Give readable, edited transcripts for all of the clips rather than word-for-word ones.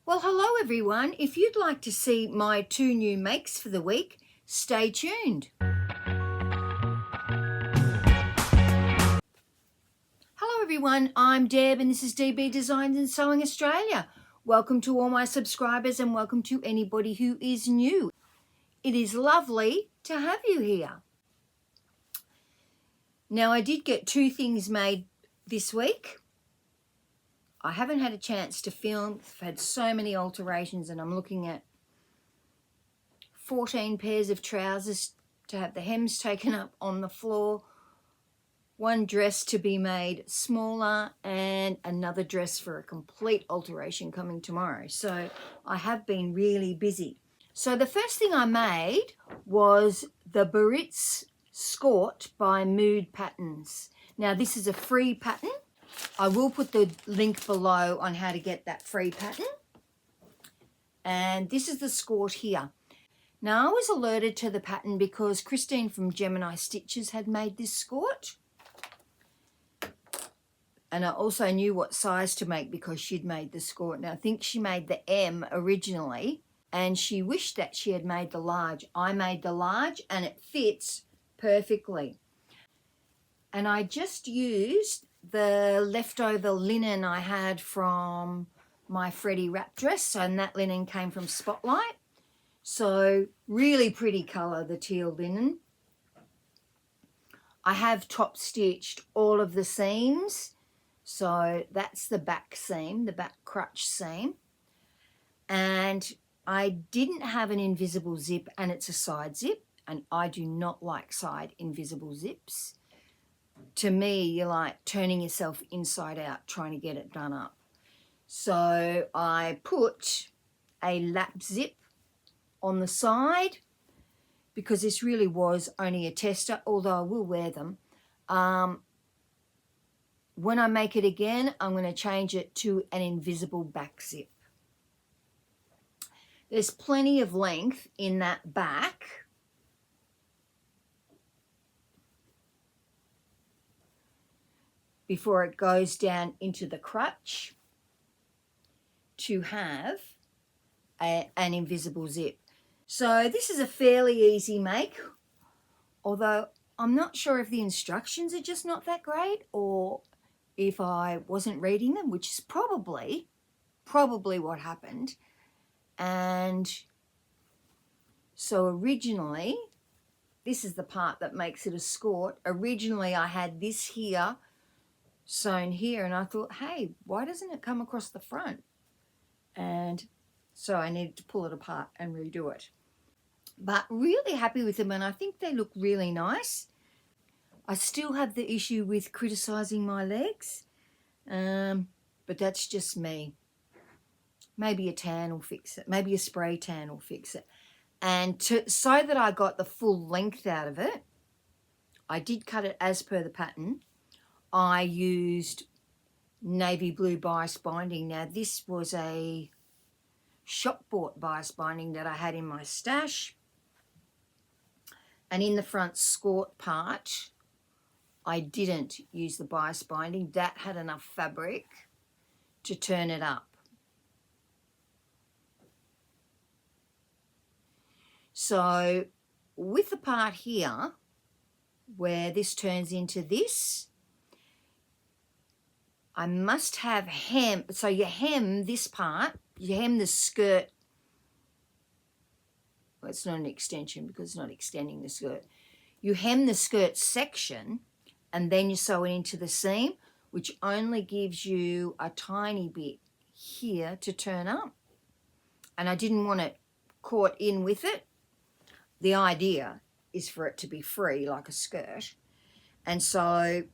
Well, hello everyone. If you'd like to see my 2 new makes for the week, stay tuned. Hello everyone, I'm Deb and this is DB Designs and Sewing Australia. Welcome to all my subscribers and welcome to anybody who is new. It is lovely to have you here. Now, I did get 2 things made this week. I haven't had a chance to film. I've had so many alterations and I'm looking at 14 pairs of trousers to have the hems taken up on the floor, 1 dress to be made smaller and another dress for a complete alteration coming tomorrow. So I have been really busy. So the first thing I made was the Biarritz Skort by Mood Patterns. Now this is a free pattern. I will put the link below on how to get that free pattern. And this is the Skort here. Now I was alerted to the pattern because Christine from Gemini Stitches had made this Skort. And I also knew what size to make because she'd made the Skort. Now I think she made the M originally and she wished that she had made the large. I made the large and it fits perfectly. And I just used the leftover linen I had from my Freddie wrap dress, and that linen came from Spotlight. So really pretty colour, the teal linen. I have top stitched all of the seams. So that's the back seam, the back crutch seam. And I didn't have an invisible zip and it's a side zip, and I do not like side invisible zips. To me, you're like turning yourself inside out trying to get it done up. So I put a lap zip on the side because this really was only a tester, although I will wear them. When I make it again, I'm going to change it to an invisible back zip. There's plenty of length in that back. Before it goes down into the crutch to have an invisible zip. So this is a fairly easy make, although I'm not sure if the instructions are just not that great or if I wasn't reading them, which is probably what happened. And so originally, this is the part that makes it a Skort. Originally I had this here sewn here and I thought, hey, why doesn't it come across the front? And so I needed to pull it apart and redo it. But really happy with them and I think they look really nice. I still have the issue with criticizing my legs, but that's just me. Maybe a tan will fix it. Maybe a spray tan will fix it. And so that I got the full length out of it, I did cut it as per the pattern. I used navy blue bias binding. Now this was a shop bought bias binding that I had in my stash. And in the front Skort part, I didn't use the bias binding. That had enough fabric to turn it up. So with the part here, where this turns into this, I must have hem. So you hem this part, you hem the skirt. Well, it's not an extension because it's not extending the skirt. You hem the skirt section and then you sew it into the seam, which only gives you a tiny bit here to turn up. And I didn't want it caught in with it. The idea is for it to be free like a skirt. And so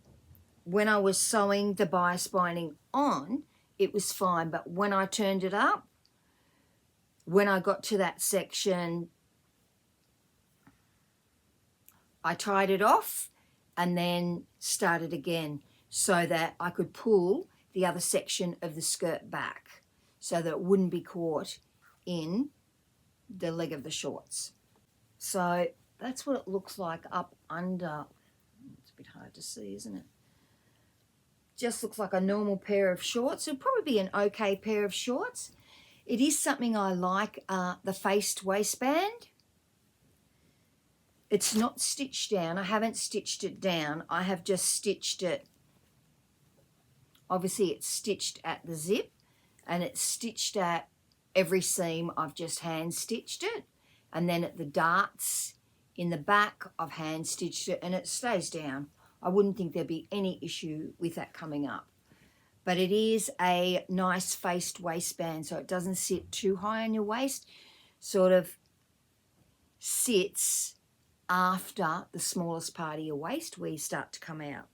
when I was sewing the bias binding on, it was fine. But when I turned it up, when I got to that section, I tied it off and then started again so that I could pull the other section of the skirt back so that it wouldn't be caught in the leg of the shorts. So that's what it looks like up under. It's a bit hard to see, isn't it? Just looks like a normal pair of shorts. It'll probably be an okay pair of shorts. It is something I like, the faced waistband. It's not stitched down. I haven't stitched it down. I have just stitched it. Obviously, it's stitched at the zip and it's stitched at every seam. I've just hand stitched it. And then at the darts in the back, I've hand stitched it and it stays down. I wouldn't think there'd be any issue with that coming up. But it is a nice faced waistband, so it doesn't sit too high on your waist. Sort of sits after the smallest part of your waist where you start to come out.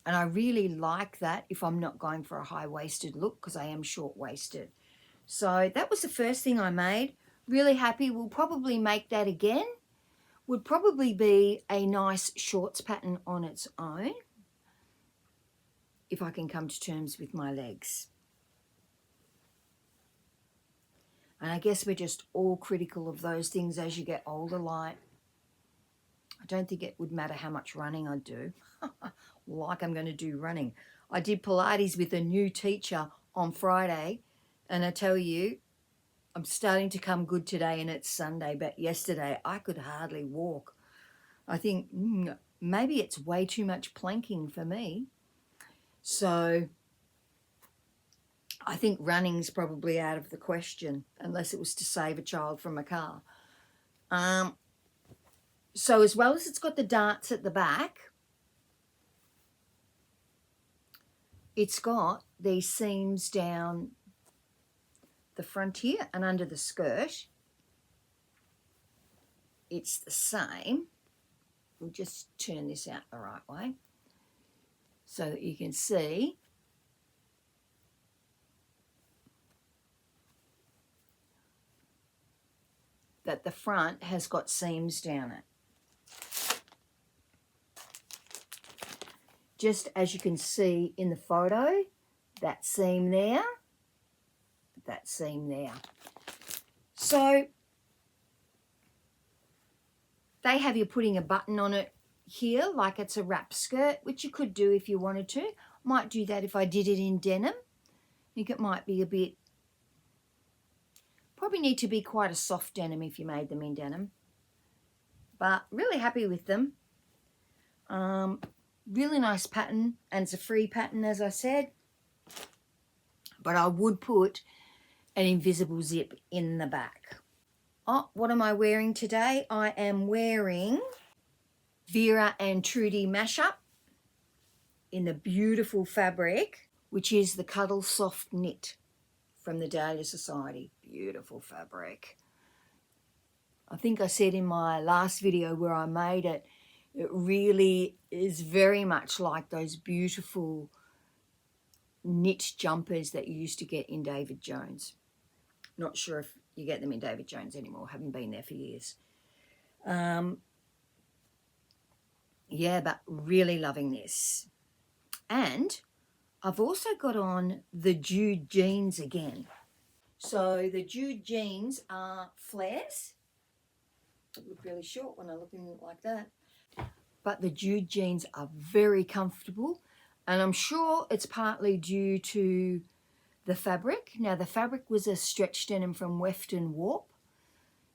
And I really like that if I'm not going for a high-waisted look, because I am short-waisted. So that was the first thing I made. Really happy. We'll probably make that again. Would probably be a nice shorts pattern on its own, if I can come to terms with my legs. And I guess we're just all critical of those things as you get older. Like, I don't think it would matter how much running I do. Like I'm going to do running. I did Pilates with a new teacher on Friday, and I tell you, I'm starting to come good today, and it's Sunday, but yesterday I could hardly walk. I think maybe it's way too much planking for me. So I think running's probably out of the question, unless it was to save a child from a car. So as well as it's got the darts at the back, it's got these seams down the front here and under the skirt. It's the same. We'll just turn this out the right way so that you can see that the front has got seams down it. Just as you can see in the photo, that seam there, that seam there. So they have you putting a button on it here like it's a wrap skirt, which you could do if you wanted to. Might do that if I did it in denim. I think it might be a bit, probably need to be quite a soft denim if you made them in denim. But really happy with them. Really nice pattern, and it's a free pattern, as I said. But I would put an invisible zip in the back. Oh, what am I wearing today? I am wearing Vera and Trudy mashup in the beautiful fabric, which is the Cuddle Soft Knit from the Dahlia Society. Beautiful fabric. I think I said in my last video where I made it, it really is very much like those beautiful knit jumpers that you used to get in David Jones. Not sure if you get them in David Jones anymore. Haven't been there for years. Yeah, but really loving this. And I've also got on the Jude jeans again. So the Jude jeans are flares. They look really short when I look in it like that. But the Jude jeans are very comfortable, and I'm sure it's partly due to the fabric. Now, the fabric was a stretch denim from Wefton Warp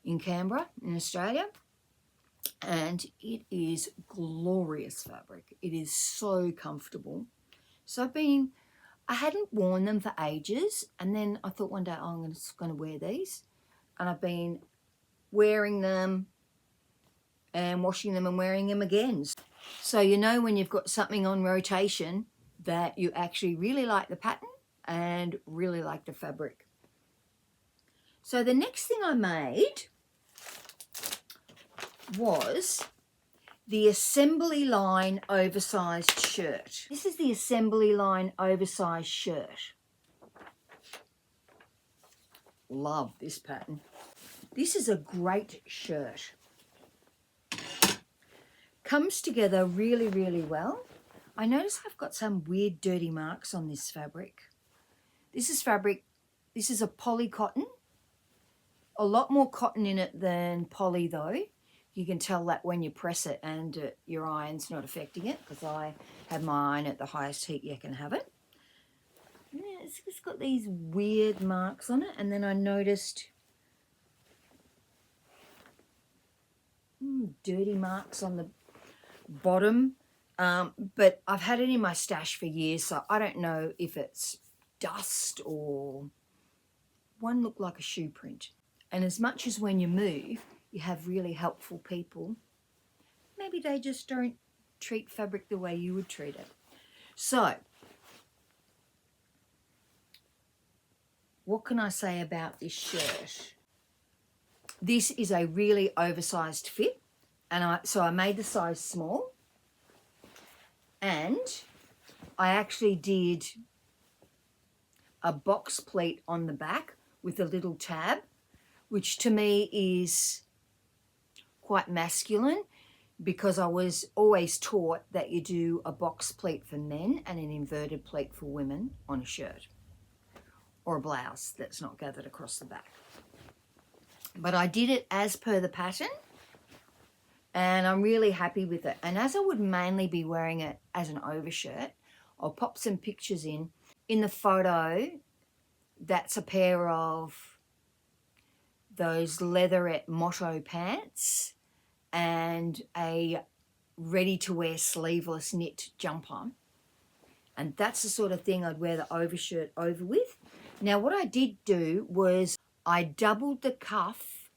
in Canberra, in Australia, and it is glorious fabric. It is so comfortable. So I hadn't worn them for ages, and then I thought one day, oh, I'm just going to wear these, and I've been wearing them and washing them and wearing them again. So you know when you've got something on rotation that you actually really like the pattern and really like the fabric. So the next thing I made was the assembly line oversized shirt. This is the assembly line oversized shirt. Love this pattern. This is a great shirt. Comes together really, really well. I notice I've got some weird dirty marks on this fabric. This is fabric, this is a poly cotton. A lot more cotton in it than poly though. You can tell that when you press it and your iron's not affecting it, because I have my iron at the highest heat you can have it. Yeah, it's got these weird marks on it, and then I noticed dirty marks on the bottom, but I've had it in my stash for years, so I don't know if it's dust or one looked like a shoe print. And as much as when you move you have really helpful people, maybe they just don't treat fabric the way you would treat it. So what can I say about this shirt? This is a really oversized fit, and so I made the size small, and I actually did a box pleat on the back with a little tab, which to me is quite masculine, because I was always taught that you do a box pleat for men and an inverted pleat for women on a shirt or a blouse that's not gathered across the back. But I did it as per the pattern, and I'm really happy with it. And as I would mainly be wearing it as an overshirt, I'll pop some pictures in. In the photo, that's a pair of those leatherette motto pants and a ready-to-wear sleeveless knit jumper. And that's the sort of thing I'd wear the overshirt over with. Now, what I did do was I doubled the cuff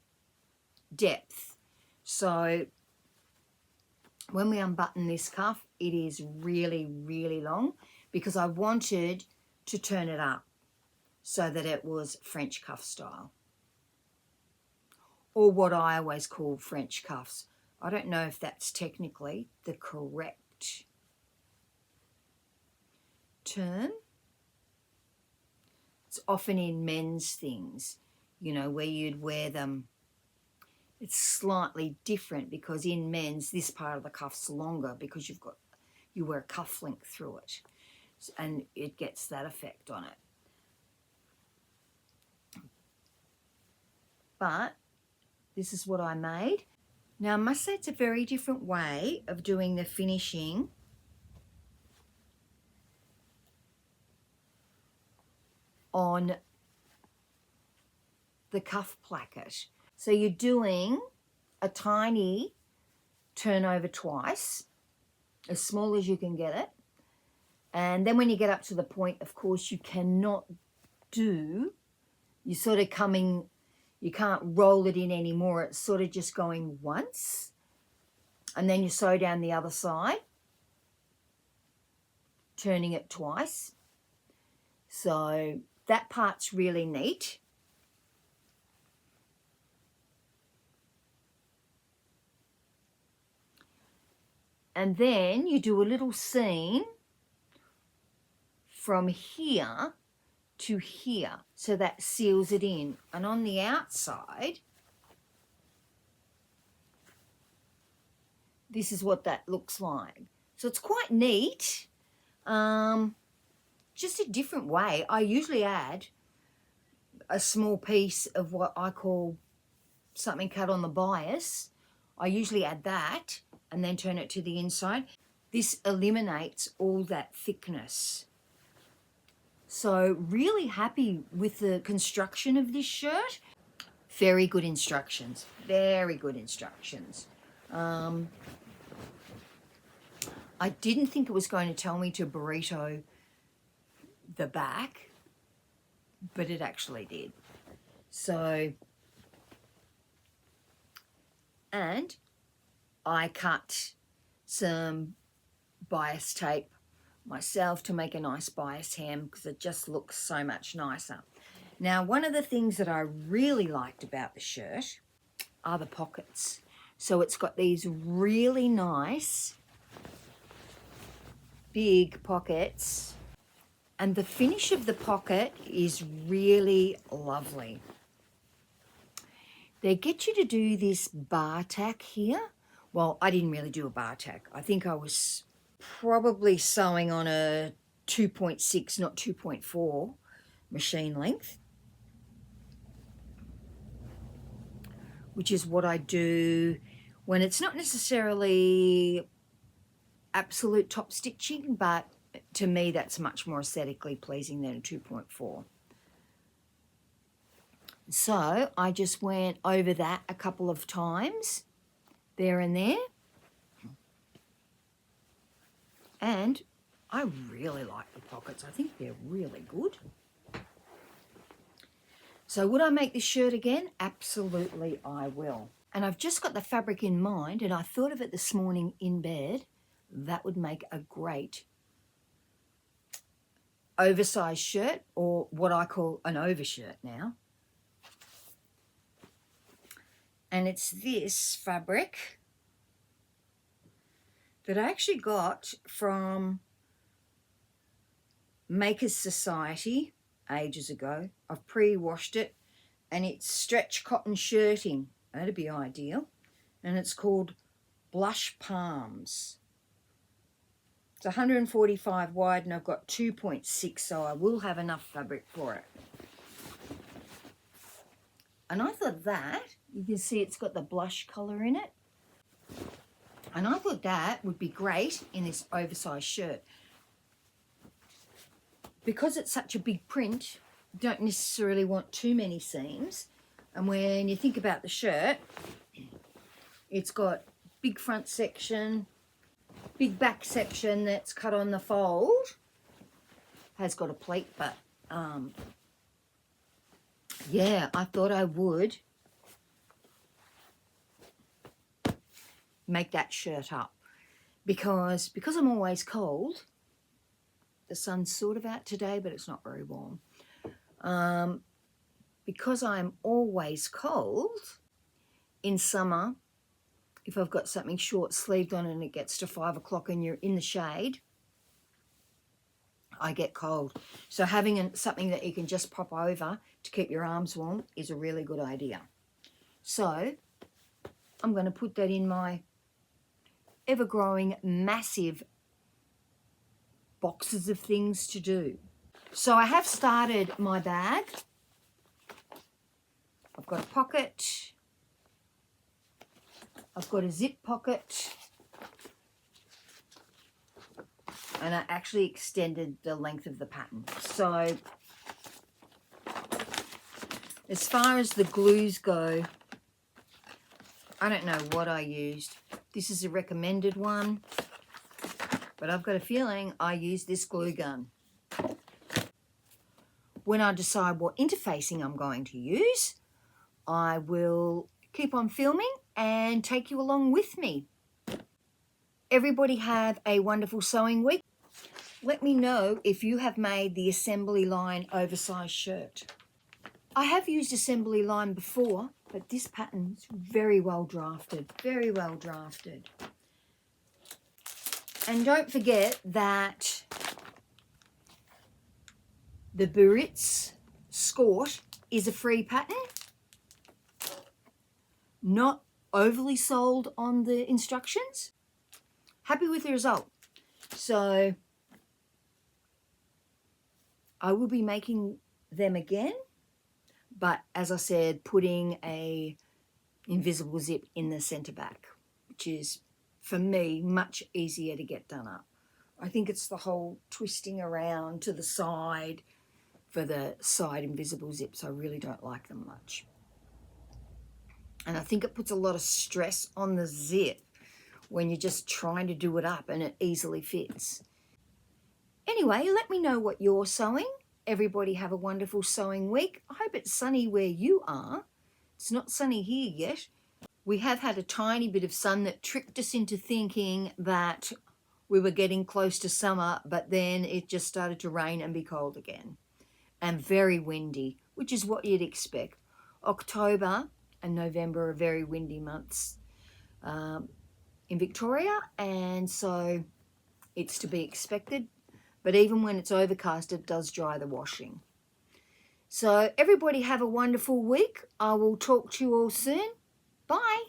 depth. So when we unbutton this cuff, it is really, really long, because I wanted to turn it up so that it was French cuff style, or what I always call French cuffs. I don't know if that's technically the correct term. It's often in men's things, you know, where you'd wear them. It's slightly different because in men's, this part of the cuff's longer because you wear a cuff link through it, and it gets that effect on it. But this is what I made. Now, I must say it's a very different way of doing the finishing on the cuff placket. So you're doing a tiny turnover twice, as small as you can get it. And then when you get up to the point, of course, you cannot do, you're sort of coming, you can't roll it in anymore. It's sort of just going once. And then you sew down the other side, turning it twice. So that part's really neat. And then you do a little seam from here to here, so that seals it in. And on the outside, this is what that looks like. So it's quite neat. Just a different way. I usually add a small piece of what I call something cut on the bias. I usually add that and then turn it to the inside. This eliminates all that thickness. So really happy with the construction of this shirt. Very good instructions, very good instructions. I didn't think it was going to tell me to burrito the back, but it actually did. So, and I cut some bias tape myself to make a nice bias hem, because it just looks so much nicer. Now, one of the things that I really liked about the shirt are the pockets. So it's got these really nice big pockets, and the finish of the pocket is really lovely. They get you to do this bar tack here. Well, I didn't really do a bar tack. I think I was probably sewing on a 2.6, not 2.4 machine length, which is what I do when it's not necessarily absolute top stitching, but to me, that's much more aesthetically pleasing than a 2.4. So I just went over that a couple of times, there and there. And I really like the pockets. I think they're really good. So would I make this shirt again? Absolutely I will. And I've just got the fabric in mind, and I thought of it this morning in bed. That would make a great oversized shirt, or what I call an overshirt now. And it's this fabric that I actually got from Makers Society ages ago. I've pre-washed it, and it's stretch cotton shirting. That'd be ideal. And it's called Blush Palms. It's 145 wide, and I've got 2.6, so I will have enough fabric for it. And I thought that, you can see it's got the blush colour in it. And I thought that would be great in this oversized shirt. Because it's such a big print, you don't necessarily want too many seams. And when you think about the shirt, it's got big front section, big back section that's cut on the fold. Has got a pleat, but yeah, I thought I would make that shirt up because I'm always cold. The sun's sort of out today, but it's not very warm. Because I'm always cold in summer, if I've got something short sleeved on and it gets to 5 o'clock and you're in the shade, I get cold. So having something that you can just pop over to keep your arms warm is a really good idea. So I'm going to put that in my ever-growing massive boxes of things to do. So I have started my bag. I've got a pocket. I've got a zip pocket. And I actually extended the length of the pattern. So as far as the glues go, I don't know what I used. This is a recommended one, but I've got a feeling I used this glue gun. When I decide what interfacing I'm going to use, I will keep on filming and take you along with me. Everybody have a wonderful sewing week. Let me know if you have made the assembly line oversized shirt. I have used assembly line before, but this pattern is very well drafted, very well drafted. And don't forget that the Biarritz Skort is a free pattern, not overly sold on the instructions. Happy with the result. So I will be making them again, but as I said, putting a invisible zip in the center back, which is for me much easier to get done up. I think it's the whole twisting around to the side for the side invisible zips. I really don't like them much. And I think it puts a lot of stress on the zip when you're just trying to do it up and it easily fits. Anyway, let me know what you're sewing. Everybody have a wonderful sewing week. I hope it's sunny where you are. It's not sunny here yet. We have had a tiny bit of sun that tricked us into thinking that we were getting close to summer, but then it just started to rain and be cold again. And very windy, which is what you'd expect. October and November are very windy months in Victoria, and so it's to be expected. But even when it's overcast, it does dry the washing. So everybody have a wonderful week. I will talk to you all soon. Bye.